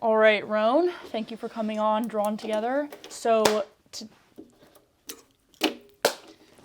All right, RONE, thank you for coming on Drawn Together.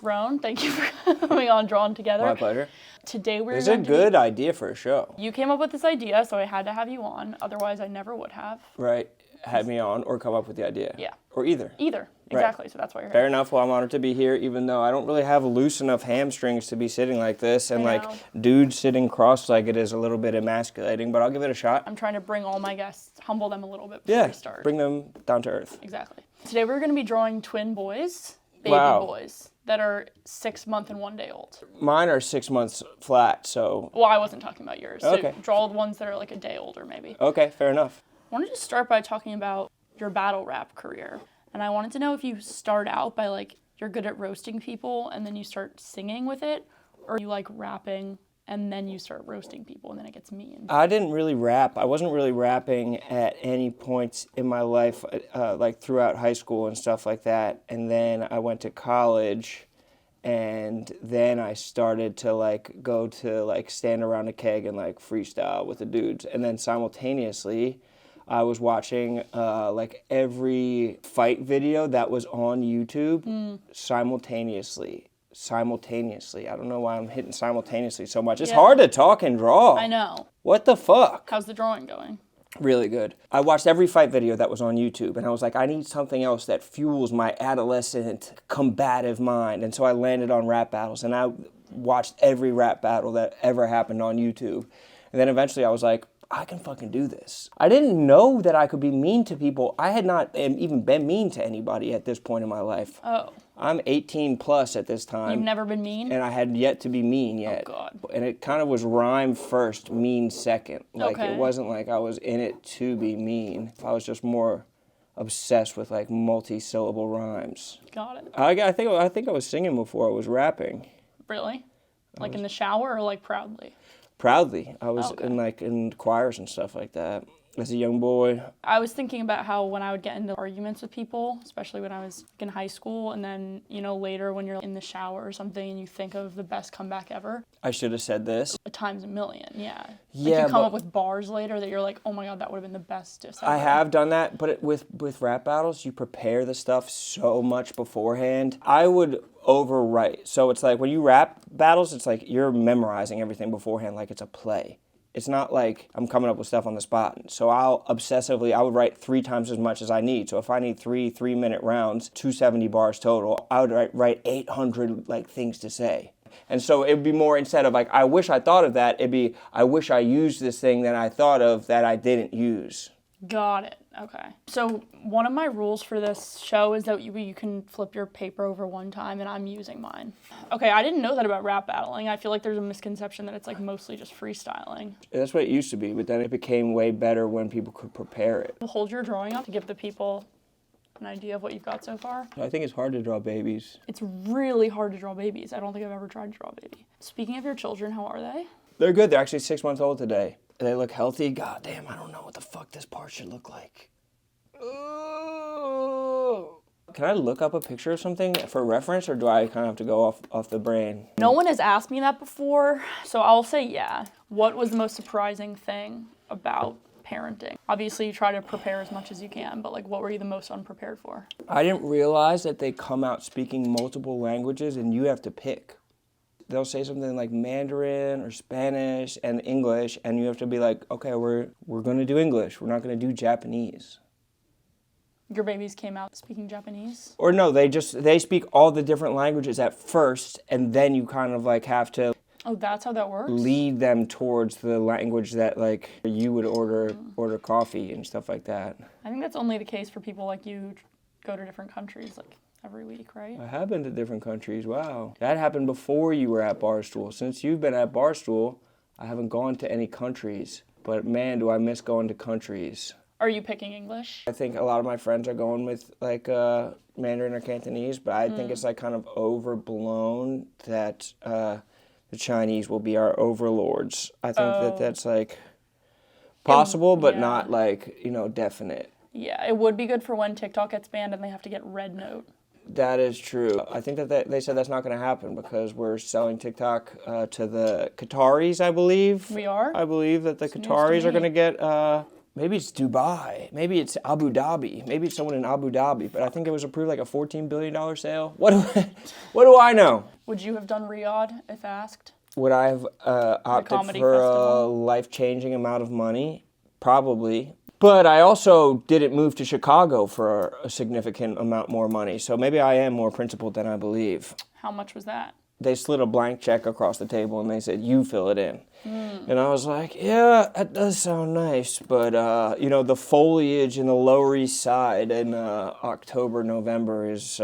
RONE, thank you for coming on Drawn Together. My pleasure. Today we're This is a good idea for a show. You came up with this idea, so I had to have you on. Otherwise, I never would have. Right. Had me on or come up with the idea. Yeah. Or either. Either. Exactly. Right. So that's why you're here. Fair enough. Well, I'm honored to be here, even though I don't really have loose enough hamstrings to be sitting like this. And like dudes sitting cross-legged is a little bit emasculating, but I'll give it a shot. I'm trying to bring all my guests, humble them a little bit before we start. Bring them down to earth. Exactly. Today we're going to be drawing twin boys, baby boys, that are 6 months and 1 day old. Mine are 6 months flat, so. Well, I wasn't talking about yours. Okay. So draw the ones that are like a day older, maybe. Okay, fair enough. I wanted to start by talking about your battle rap career. And I wanted to know if you start out by like, you're good at roasting people and then you start singing with it, or you like rapping and then you start roasting people and then it gets mean. I didn't really rap. I wasn't really rapping at any points in my life, like throughout high school and stuff like that. And then I went to college, and then I started to like go to like stand around a keg and like freestyle with the dudes. And then simultaneously, I was watching like every fight video that was on YouTube simultaneously. I don't know why I'm hitting simultaneously so much. It's hard to talk and draw. I know. What the fuck? How's the drawing going? Really good. I watched every fight video that was on YouTube, and I was like, I need something else that fuels my adolescent combative mind. And so I landed on rap battles, and I watched every rap battle that ever happened on YouTube. And then eventually I was like, I can fucking do this. I didn't know that I could be mean to people. I had not even been mean to anybody at this point in my life. Oh. I'm 18 plus at this time. You've never been mean? And I had yet to be mean yet. Oh, God. And it kind of was rhyme first, mean second. Like, okay. It wasn't like I was in it to be mean. I was just more obsessed with, like, multi-syllable rhymes. Got it. I think I was singing before I was rapping. Really? Like in the shower or like proudly? Proudly. I was in choirs and stuff like that as a young boy. I was thinking about how when I would get into arguments with people, especially when I was in high school, and then, you know, later when you're in the shower or something and you think of the best comeback ever. I should have said this. Times a million, yeah. Yeah, like you come up with bars later that you're like, oh my God, that would have been the best diss ever. I have done that, but with rap battles, you prepare the stuff so much beforehand. I would overwrite. So it's like when you rap battles, it's like you're memorizing everything beforehand like it's a play. It's not like I'm coming up with stuff on the spot. So I would write 3 times as much as I need. So if I need 3-minute rounds, 270 bars total, I would write 800 like things to say. And so it would be more, instead of like, I wish I thought of that, it'd be, I wish I used this thing that I thought of that I didn't use. Got it. Okay. So one of my rules for this show is that you can flip your paper over one time, and I'm using mine. Okay, I didn't know that about rap battling. I feel like there's a misconception that it's like mostly just freestyling. That's what it used to be, but then it became way better when people could prepare it. Hold your drawing up to give the people an idea of what you've got so far. I think it's hard to draw babies. It's really hard to draw babies. I don't think I've ever tried to draw a baby. Speaking of your children, how are they? They're good. They're actually 6 months old today. They look healthy. God damn, I don't know what the fuck this part should look like. Ooh. Can I look up a picture of something for reference, or do I kind of have to go off the brain? No one has asked me that before, so I'll say yeah. What was the most surprising thing about parenting? Obviously, you try to prepare as much as you can, but like, what were you the most unprepared for? I didn't realize that they come out speaking multiple languages and you have to pick. They'll say something like Mandarin or Spanish and English, and you have to be like, okay, we're going to do English. We're not going to do Japanese. Your babies came out speaking Japanese? Or no, they speak all the different languages at first, and then you kind of like have to... Oh, that's how that works? Lead them towards the language that like you would order coffee and stuff like that. I think that's only the case for people like you who go to different countries like every week, right? I have been to different countries, wow. That happened before you were at Barstool. Since you've been at Barstool, I haven't gone to any countries. But man, do I miss going to countries. Are you picking English? I think a lot of my friends are going with like Mandarin or Cantonese, but I think it's like kind of overblown that the Chinese will be our overlords. I think that's like possible, but not like, you know, definite. Yeah, it would be good for when TikTok gets banned and they have to get Red Note. That is true. I think that they said that's not going to happen because we're selling TikTok to the Qataris, I believe. We are? I believe that the Qataris are going to get maybe it's Dubai, maybe it's Abu Dhabi, maybe it's someone in Abu Dhabi, but I think it was approved like a $14 billion sale. What do I know? Would you have done Riyadh if asked? Would I have opted comedy for a festival? life-changing amount of money? Probably. But I also didn't move to Chicago for a significant amount more money, so maybe I am more principled than I believe. How much was that? They slid a blank check across the table and they said, you fill it in. And I was like, yeah, that does sound nice, but, the foliage in the Lower East Side in October, November is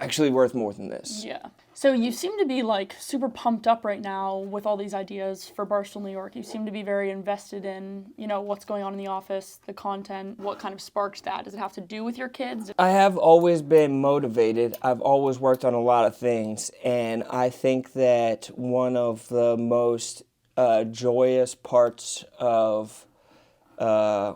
actually worth more than this. Yeah. So you seem to be like super pumped up right now with all these ideas for Barstool New York. You seem to be very invested in, what's going on in the office, the content. What kind of sparks that? Does it have to do with your kids? I have always been motivated. I've always worked on a lot of things, and I think that one of the most joyous parts of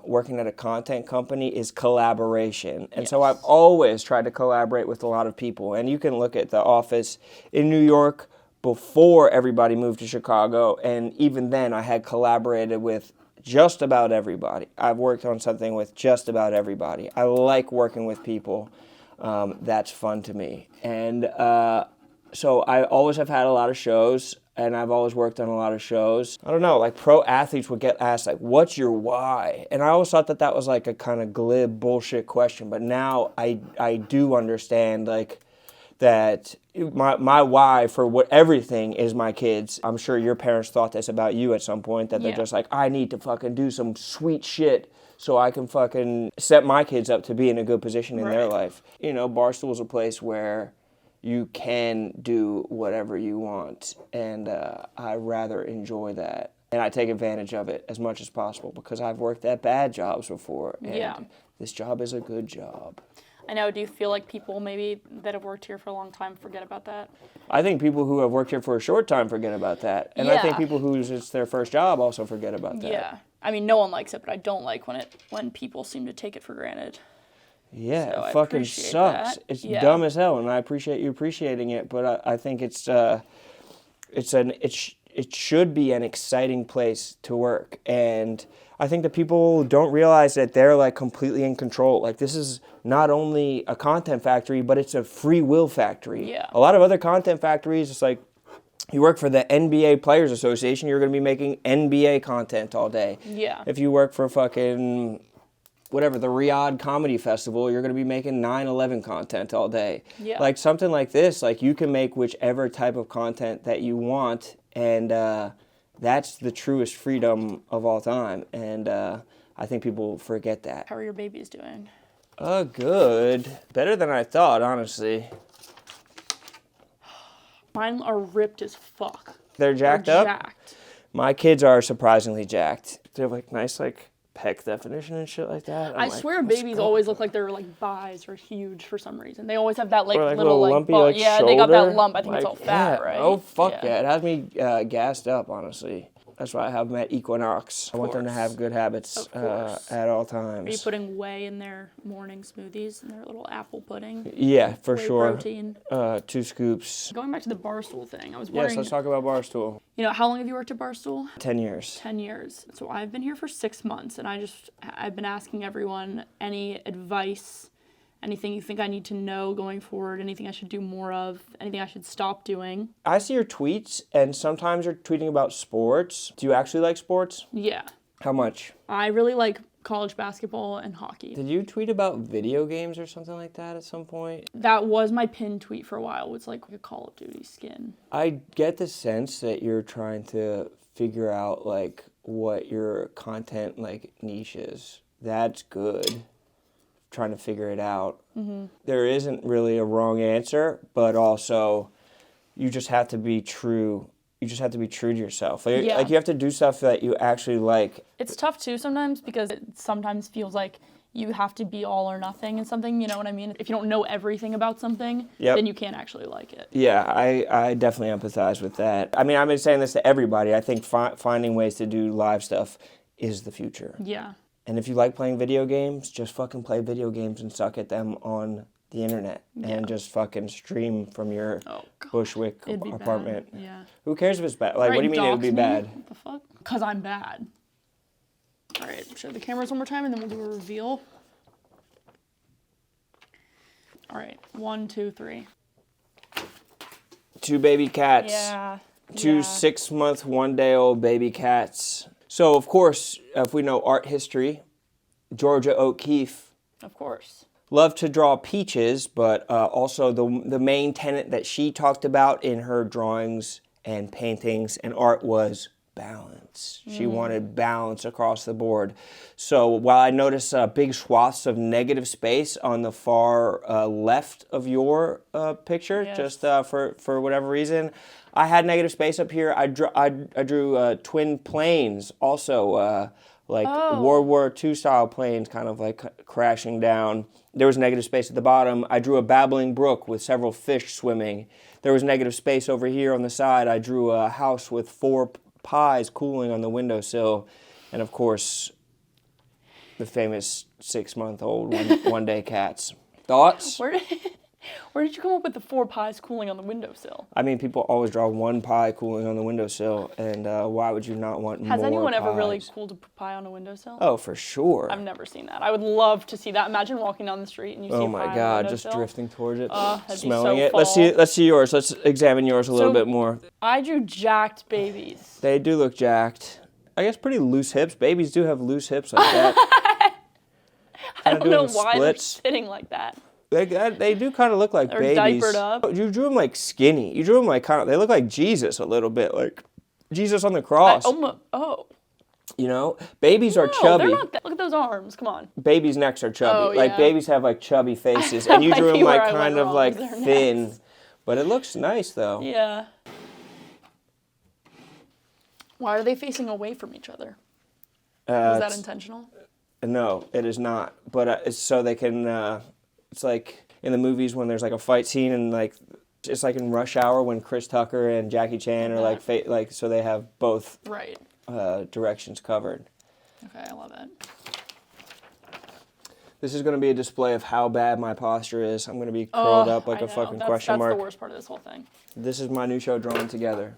working at a content company is collaboration. And so I've always tried to collaborate with a lot of people. And you can look at the office in New York before everybody moved to Chicago. And even then I had collaborated with just about everybody. I've worked on something with just about everybody. I like working with people. That's fun to me. And so I always have had a lot of shows. And I've always worked on a lot of shows. I don't know, like pro athletes would get asked, like, what's your why? And I always thought that was like a kind of glib bullshit question. But now I do understand, like, that my why for everything is my kids. I'm sure your parents thought this about you at some point, that they're just like, I need to fucking do some sweet shit so I can fucking set my kids up to be in a good position in their life. Barstool is a place where you can do whatever you want, and I rather enjoy that. And I take advantage of it as much as possible because I've worked at bad jobs before, and this job is a good job. I know. Do you feel like people maybe that have worked here for a long time forget about that? I think people who have worked here for a short time forget about that. And I think people whose it's their first job also forget about that. Yeah. I mean, no one likes it, but I don't like when people seem to take it for granted. Yeah, So it fucking sucks. That. It's dumb as hell, and I appreciate you appreciating it. But I think it should be an exciting place to work, and I think that people don't realize that they're like completely in control. Like, this is not only a content factory, but it's a free will factory. Yeah. A lot of other content factories, it's like, you work for the NBA Players Association, you're going to be making NBA content all day. Yeah. If you work for fucking whatever, the Riyadh Comedy Festival, you're going to be making 9/11 content all day. Yeah. Like, something like this, like, you can make whichever type of content that you want, and that's the truest freedom of all time. And I think people forget that. How are your babies doing? Good. Better than I thought, honestly. Mine are ripped as fuck. They're jacked up? Jacked. My kids are surprisingly jacked. They have like nice like pec definition and shit like that. I swear babies always look like their like thighs are huge for some reason. They always have that like, or, like little like lumpy ball. like Yeah, shoulder. they got that lump. I think like, it's all fat, right? Oh fuck yeah. It has me gassed up, honestly. That's why I have them at Equinox. I want them to have good habits at all times. Are you putting whey in their morning smoothies and their little apple pudding? Yeah, for whey sure. Protein. 2 scoops. Going back to the Barstool thing, I was wondering. Yes, let's talk about Barstool. How long have you worked at Barstool? 10 years. 10 years. So I've been here for 6 months, and I've been asking everyone any advice, anything you think I need to know going forward, anything I should do more of, anything I should stop doing. I see your tweets, and sometimes you're tweeting about sports. Do you actually like sports? Yeah. How much? I really like college basketball and hockey. Did you tweet about video games or something like that at some point? That was my pinned tweet for a while. It's like a Call of Duty skin. I get the sense that you're trying to figure out like what your content like niche is. That's good. Trying to figure it out. Mm-hmm. There isn't really a wrong answer, but also you just have to be true. You just have to be true to yourself. Like you have to do stuff that you actually like. It's tough too sometimes because it sometimes feels like you have to be all or nothing in something, you know what I mean? If you don't know everything about something, then you can't actually like it. Yeah, I definitely empathize with that. I mean, I've been saying this to everybody. I think finding ways to do live stuff is the future. Yeah. And if you like playing video games, just fucking play video games and suck at them on the internet. And just fucking stream from your Bushwick apartment. Bad. Yeah. Who cares if it's bad? Like, what do you mean it would be bad? What the fuck? Because I'm bad. All right, show the cameras one more time and then we'll do a reveal. All right, 1, 2, 3. 2 baby cats. Yeah. 2 6-month, 1-day-old baby cats. So, of course, if we know art history, Georgia O'Keeffe Of course. loved to draw peaches, but also the main tenet that she talked about in her drawings and paintings and art was balance. She wanted balance across the board. So while I notice big swaths of negative space on the far left of your picture, just for whatever reason, I had negative space up here. I drew twin planes, also World War II style planes, kind of like crashing down. There was negative space at the bottom. I drew a babbling brook with several fish swimming. There was negative space over here on the side. I drew a house with 4 pies cooling on the windowsill. And of course, the famous 6-month-old one-day cats. Thoughts? Where did you come up with the 4 pies cooling on the windowsill? I mean, people always draw 1 pie cooling on the windowsill, and why would you not want more Has anyone ever really pies? cooled a pie on a windowsill? Oh, for sure. I've never seen that. I would love to see that. Imagine walking down the street and you see a pie Oh on my the God, windowsill. just drifting towards it, that'd smelling be so it. fall. Let's see yours. Let's examine yours a little bit more. I drew jacked babies. They do look jacked. I guess pretty loose hips. Babies do have loose hips like that. I don't know why splits. they're sitting like that. They do kind of look like They're babies. diapered up. You drew them like skinny. You drew them like they look like Jesus a little bit, like Jesus on the cross. You know, babies are chubby. They're not that. Look at those arms. Come on. Babies' necks are chubby. Oh, like yeah. babies have like chubby faces, and you Might drew be them where like I went kind of wrong, like is their thin. necks. But it looks nice though. Yeah. Why are they facing away from each other? Is that intentional? No, it is not. But it's so they can. It's like in the movies when there's like a fight scene and like it's like in Rush Hour when Chris Tucker and Jackie Chan are like so they have both directions covered. Okay, I love it. This is going to be a display of how bad my posture is. I'm going to be curled up like a fucking question mark. That's the worst part of this whole thing. This is my new show, Drawn Together.